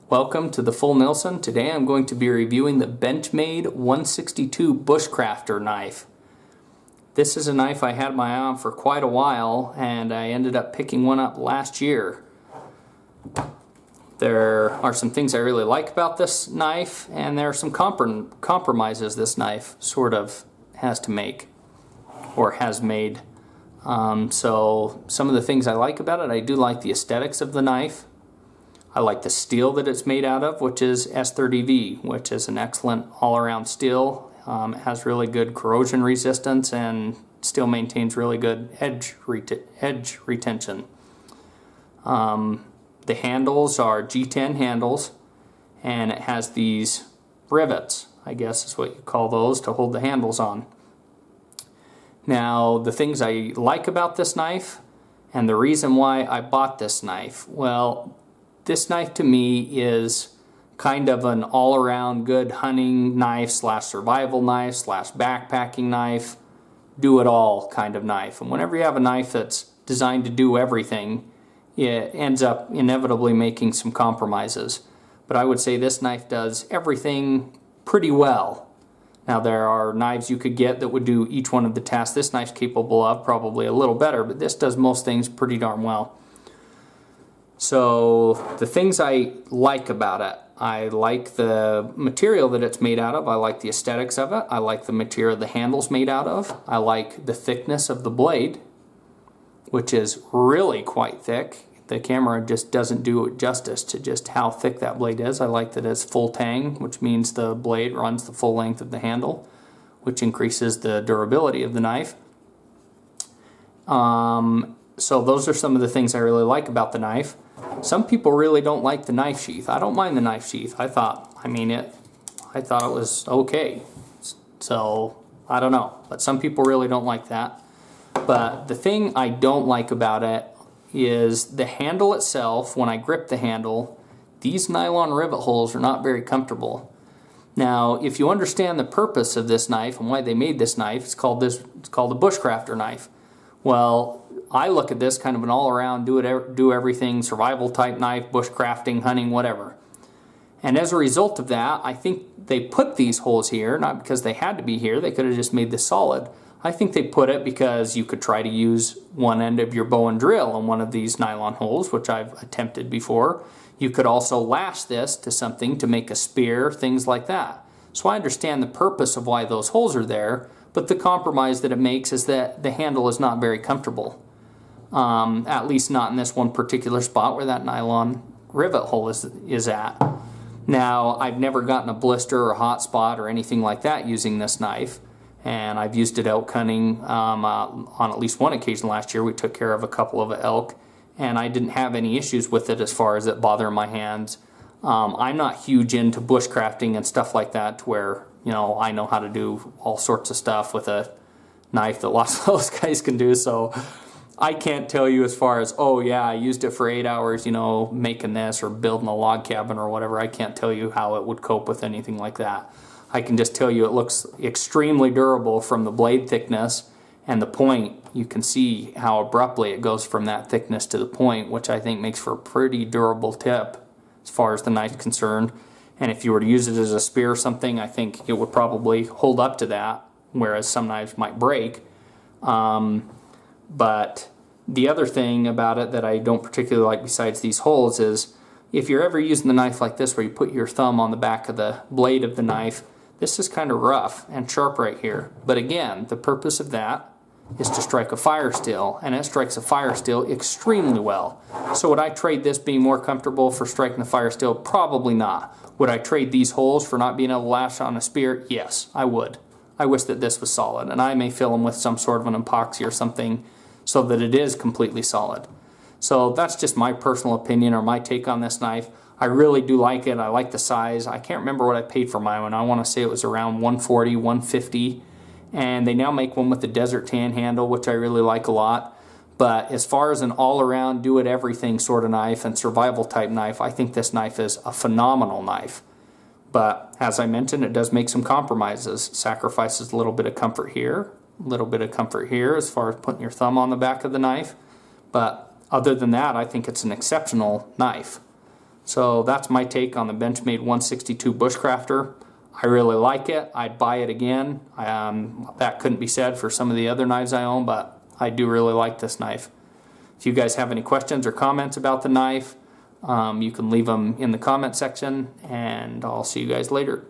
Welcome to the Full Nelson. Today I'm going to be reviewing the Benchmade 162 Bushcrafter knife. This is a knife I had my eye on for quite a while, and I ended up picking one up last year. There are some things I really like about this knife, and there are some compromises this knife sort of has to make, or has made. So some of the things I like about it, I do like the aesthetics of the knife. I like the steel that it's made out of, which is S30V, which is an excellent all-around steel. It has really good corrosion resistance and still maintains really good edge retention. The handles are G10 handles, and it has these rivets, I guess is what you call those, to hold the handles on. Now, the things I like about this knife and the reason why I bought this knife, well, this knife to me is kind of an all-around good hunting knife slash survival knife slash backpacking knife, do-it-all kind of knife. And whenever you have a knife that's designed to do everything, it ends up inevitably making some compromises. But I would say this knife does everything pretty well. Now, there are knives you could get that would do each one of the tasks this knife's capable of, probably a little better, but this does most things pretty darn well. So the things I like about it, I like the material that it's made out of, I like the aesthetics of it, I like the material the handle's made out of, I like the thickness of the blade, which is really quite thick. The camera just doesn't do it justice to just how thick that blade is. I like that it's full tang, which means the blade runs the full length of the handle, which increases the durability of the knife. So those are some of the things I really like about the knife. Some people really don't like the knife sheath. I don't mind the knife sheath. I thought it was okay. So I don't know, but some people really don't like that. But the thing I don't like about it is the handle itself. When I grip the handle, these nylon rivet holes are not very comfortable. Now, if you understand the purpose of this knife and why they made this knife, it's called a Bushcrafter knife. Well, I look at this kind of an all-around, do everything, survival type knife, bushcrafting, hunting, whatever. And as a result of that, I think they put these holes here, not because they had to be here, they could have just made this solid. I think they put it because you could try to use one end of your bow and drill on one of these nylon holes, which I've attempted before. You could also lash this to something to make a spear, things like that. So I understand the purpose of why those holes are there, but the compromise that it makes is that the handle is not very comfortable. At least not in this one particular spot where that nylon rivet hole is at. Now, I've never gotten a blister or a hot spot or anything like that using this knife, and I've used it elk hunting on at least one occasion last year. We took care of a couple of elk, and I didn't have any issues with it as far as it bothering my hands. I'm not huge into bushcrafting and stuff like that to where, you know, I know how to do all sorts of stuff with a knife that lots of those guys can do, so I can't tell you as far as, oh yeah, I used it for 8 hours, you know, making this or building a log cabin or whatever. I can't tell you how it would cope with anything like that. I can just tell you it looks extremely durable from the blade thickness and the point. You can see how abruptly it goes from that thickness to the point, which I think makes for a pretty durable tip as far as the knife's concerned. And if you were to use it as a spear or something, I think it would probably hold up to that, whereas some knives might break. But the other thing about it that I don't particularly like besides these holes is if you're ever using the knife like this where you put your thumb on the back of the blade of the knife, this is kind of rough and sharp right here. But again, the purpose of that is to strike a fire steel, and it strikes a fire steel extremely well. So would I trade this being more comfortable for striking the fire steel? Probably not. Would I trade these holes for not being able to lash on a spear? Yes, I would. I wish that this was solid, and I may fill them with some sort of an epoxy or something so that it is completely solid. So that's just my personal opinion or my take on this knife. I really do like it. I like the size. I can't remember what I paid for my one. I want to say it was around $140, $150, and they now make one with the desert tan handle, which I really like a lot. But as far as an all-around do-it-everything sort of knife and survival type knife, I think this knife is a phenomenal knife. But as I mentioned, it does make some compromises. Sacrifices a little bit of comfort here, a little bit of comfort here as far as putting your thumb on the back of the knife. But other than that, I think it's an exceptional knife. So that's my take on the Benchmade 162 Bushcrafter. I really like it. I'd buy it again. That couldn't be said for some of the other knives I own, but I do really like this knife. If you guys have any questions or comments about the knife, you can leave them in the comment section, and I'll see you guys later.